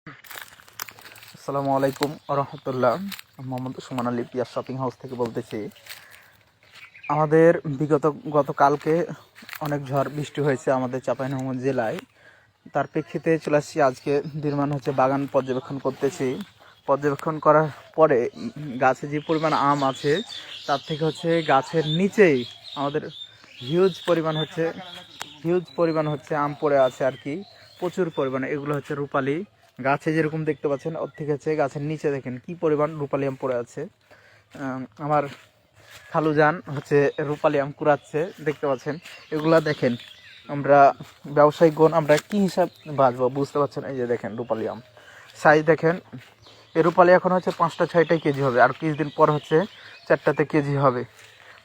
আসসালামু আলাইকুম রহমতুল্লাহ। মোহাম্মদ সুমান আলী পিয়াস shopping house থেকে বলতেছি। আমাদের গতকালকে অনেক ঝড় বৃষ্টি হয়েছে আমাদের চাঁপাইনবাবগঞ্জ জেলায়। তার প্রেক্ষিতে চলে আসছি আজকে দিনমান হচ্ছে বাগান পর্যবেক্ষণ করতেছি। পর্যবেক্ষণ করার পরে গাছে যে পরিমাণ আম আছে তার থেকে হচ্ছে গাছের নিচেই আমাদের হিউজ পরিমাণ হচ্ছে আম পড়ে আছে আর কি, প্রচুর পরিমাণে। এগুলো হচ্ছে রূপালি, গাছে যেরকম দেখতে পাচ্ছেন ওর থেকে হচ্ছে গাছের নিচে দেখেন কি পরিমাণ রূপালি আম পড়ে আছে। আমার খালুজান হচ্ছে রূপালি আম কুড়াচ্ছে, দেখতে পাচ্ছেন। এগুলা দেখেন আমরা ব্যবসায়িক গুণ আমরা কি হিসাব বাঁচবো বুঝতে পারছেন। এই যে দেখেন রূপালি আম সাইজ দেখেন, এই রূপালি এখন হচ্ছে 5টা 6টাই কেজি হবে, আর কিছুদিন পর হচ্ছে 4টাতে কেজি হবে,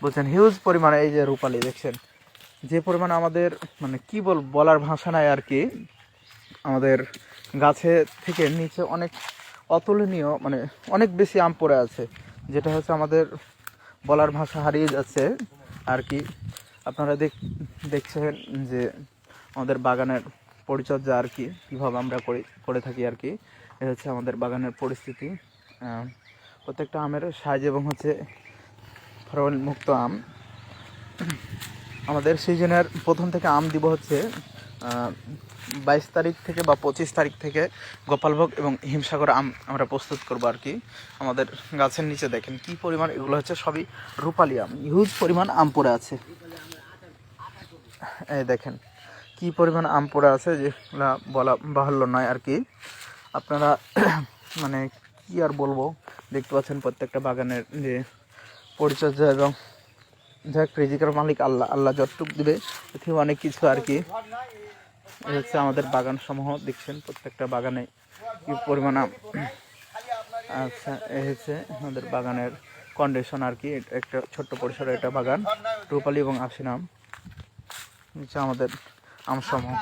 বুঝছেন। হিউজ পরিমাণে এই যে রূপালি দেখছেন, যে পরিমাণ আমাদের মানে কি বলার ভাষা নাই আর কি। আমাদের গাছে থেকে নিচে অনেক অতুলনীয় মানে অনেক বেশি আম পড়ে আছে, যেটা হচ্ছে আমাদের বলার ভাষা হারিয়ে যাচ্ছে আর কি। আপনারা দেখছেন যে আমাদের বাগানের পরিচর্যা আর কি কীভাবে আমরা করে থাকি আর কি। এ হচ্ছে আমাদের বাগানের পরিস্থিতি। প্রত্যেকটা আমের সাইজ এবং হচ্ছে ফলন মুক্ত আম। আমাদের সিজনের প্রথম থেকে আম দিব হচ্ছে 22 তারিখ থেকে বা 25 তারিখ থেকে গোপালভোগ এবং হিমসাগর আম আমরা প্রস্তুত করবো আর কি। আমাদের গাছের নিচে দেখেন কি পরিমাণ, এগুলো হচ্ছে সবই রূপালি আম, হিউজ পরিমাণ আম পড়ে আছে। এই দেখেন কি পরিমাণ আম পড়ে আছে, যেগুলো বলা বাহুল্য নয় আর কি। আপনারা মানে কি আর বলবো, দেখতে পাচ্ছেন প্রত্যেকটা বাগানের যে পরিচর্যা এবং যাক রিজিকের মালিক আল্লাহ, আল্লাহ যতটুক দিবে এতেও অনেক কিছু আর কি। এই হচ্ছে আমাদের বাগান সমূহ, দেখছেন প্রত্যেকটা বাগানে কি পরিমাণ আম। আচ্ছা, এই হচ্ছে আমাদের বাগানের কন্ডিশন আর কি। একটা ছোট্ট পরিসরে এটা বাগান, রূপালি এবং আশিন আম হচ্ছে আমাদের আম সমূহ।